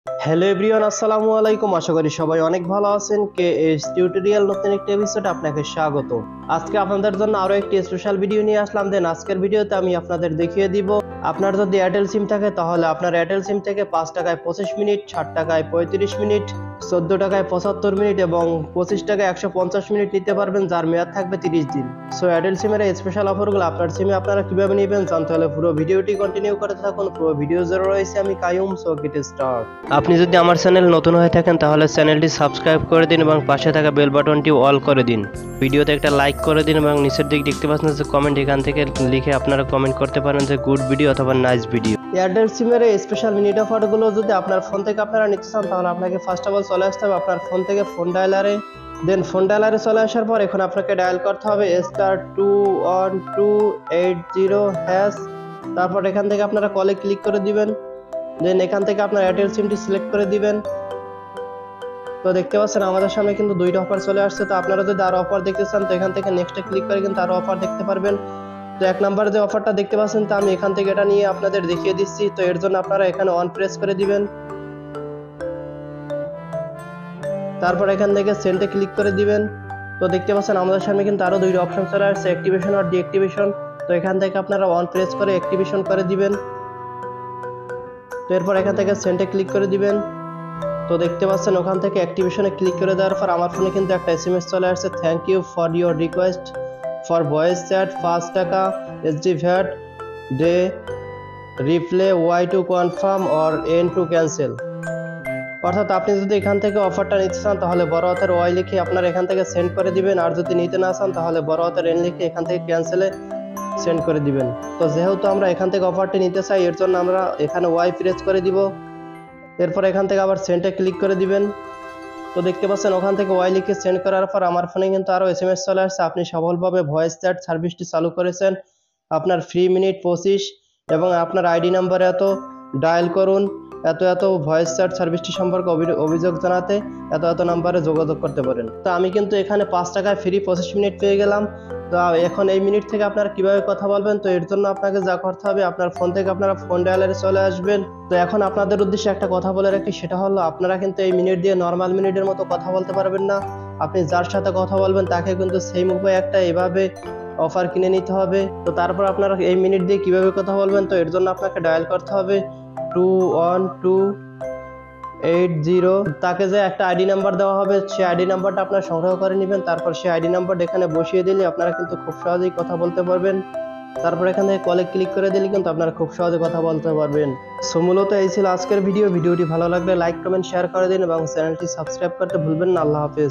Hello everyone, আসসালামু আলাইকুম। আশা করি সবাই অনেক ভালো আছেন। KS টিউটোরিয়াল নতুন একটি এপিসোডে আপনাকে স্বাগত। আজকে আপনাদের জন্য আরো একটি স্পেশাল ভিডিও নিয়ে আসলাম। আজকের ভিডিওতে আমি আপনাদের দেখিয়ে দিব, আপনার যদি এয়ারটেল সিম থাকে তাহলে আপনার এয়ারটেল সিম থেকে 5 টাকায় 25 মিনিট, 60 টাকায় 35 মিনিট, 14 টাকায় 75 মিনিট এবং 25 টাকায় 150 মিনিট নিতে পারবেন, যার মেয়াদ থাকবে 30 দিন। সো এয়ারটেল সিমের এই স্পেশাল অফারগুলো আপনার সিমে আপনারা কিভাবে নেবেন জানতে হলে পুরো ভিডিওটি কন্টিনিউ করতে থাকুন। পুরো ভিডিও জুড়ে রয়েছে আমি কাইয়ুম। So get start. আপনি যদি আমার চ্যানেল নতুন হয়ে থাকেন তাহলে চ্যানেলটি সাবস্ক্রাইব করে দিন এবং পাশে থাকা বেল বাটনটি অল করে দিন। ভিডিওতে একটা লাইক করে দিন এবং নিচের দিকে দেখতে পাচ্ছেন যে কমেন্ট, এখান থেকে লিখে আপনারা কমেন্ট করতে পারেন যে গুড ভিডিও অথবা নাইস ভিডিও। এয়ারটেল সিমের এই স্পেশাল মিনিট অফারগুলো যদি আপনার ফোন থেকে আপনারা নিতে চান তাহলে আপনাকে ফার্স্ট অফ অল চলে আসতে হবে আপনার ফোন থেকে ফোন ডায়ালারে। ফোন ডায়ালারে চলে আসার পর এখন আপনাকে ডায়াল করতে হবে *21280#। তারপর এখান থেকে আপনারা কলে ক্লিক করে দিবেন। এখান থেকে আপনার এয়ারটেল সিমটি সিলেক্ট করে দিবেন। তো দেখতে পাচ্ছেন আমাদের সামনে কিন্তু দুইটা অফার চলে আসছে। তো আপনারা যদি আরো অফার দেখতে চান তো এখান থেকে নেক্সটে ক্লিক করে কিন্তু আরো অফার দেখতে পারবেন। তো এক নম্বরে যে অফারটা দেখতে পাচ্ছেন তো আমি এখান থেকে এটা নিয়ে আপনাদের দেখিয়ে দিচ্ছি। তো এর জন্য আপনারা এখানে অন প্রেস করে দিবেন। তারপর এখান থেকে সেন্ডে ক্লিক করে দিবেন। তো দেখতে পাচ্ছেন আমাদের সামনে কিন্তু আরো দুইটা অপশন চলে আসছে, অ্যাক্টিভেশন আর ডিঅ্যাক্টিভেশন। তো এখান থেকে আপনারা অন প্রেস করে অ্যাক্টিভেশন করে দিবেন। তো এরপর এখান থেকে সেন্ডে ক্লিক করে দিবেন। তো দেখতে পাচ্ছেন ওখান থেকে অ্যাক্টিভেশনে ক্লিক করে দেওয়ার পর আমার ফোনে কিন্তু একটা SMS চলে আসছে, thank you for your request for voice chat 5 টাকা SD VAT day reply Y to confirm or N to cancel. অর্থাৎ আপনি যদি এখান থেকে অফারটা নিতে চান তাহলে বড় হাতের Y লিখে আপনারা এখান থেকে সেন্ড করে দিবেন, আর যদি নিতে না চান তাহলে বড় হাতের N লিখে এখান থেকে ক্যান্সেলে সেন্ড করে দিবেন। তো যেহেতু আমরা এখান থেকে অফারটি নিতে চাই এর জন্য আমরা এখানে Y প্রেস করে দিব। এরপর এখান থেকে আবার সেন্ডে ক্লিক করে দিবেন। তো দেখতে পাচ্ছেন ওখান থেকে Y লিখে সেন্ড করার পর আমার ফোনে কিন্তু আরো SMS চলে আসছে, আপনি সফলভাবে ভয়েস চ্যাট সার্ভিসটি চালু করেছেন, আপনার ফ্রি মিনিট 25 এবং আপনার আইডি নাম্বার এত ডায়াল করুন, এত ভয়েস চ্যাট সার্ভিসটি সম্পর্কে অভিযোগ জানাতে এত নাম্বারে যোগাযোগ করতে পারেন। তো আমি কিন্তু এখানে 5 টাকায় ফ্রি 25 মিনিট পেয়ে গেলাম। তো এখন এই মিনিট থেকে আপনারা কিভাবে কথা বলবেন, তো এর জন্য আপনাকে যা করতে হবে আপনার ফোন থেকে আপনারা ফোন ডায়ালারে চলে আসবেন। তো এখন আপনাদের উদ্দেশ্যে একটা কথা বলে রাখি, সেটা হলো আপনারা কিন্তু এই মিনিট দিয়ে নর্মাল মিনিটের মতো কথা বলতে পারবেন না। আপনি যার সাথে কথা বলবেন তাকে কিন্তু সেম উপায় একটা এভাবে অফার কিনে নিতে হবে। তো তারপর আপনারা এই মিনিট দিয়ে কিভাবে কথা বলবেন, তো এর জন্য আপনাকে ডায়াল করতে হবে 21280। তাকে যে একটা আইডি নাম্বার দেওয়া হবে সেই আইডি নাম্বারটা আপনারা সংগ্রহ করে নেবেন। তারপর সেই আইডি নাম্বার এখানে বসিয়ে দিলে আপনারা কিন্তু খুব সহজেই কথা বলতে পারবেন। তারপর এখানে কলে ক্লিক করে দিলে কিন্তু আপনারা খুব সহজে কথা বলতে পারবেন। সো মূলত এই ছিল আজকের ভিডিওটি ভালো লাগলে লাইক কমেন্ট শেয়ার করে দিন এবং চ্যানেলটি সাবস্ক্রাইব করতে ভুলবেন না। আল্লাহ হাফেজ।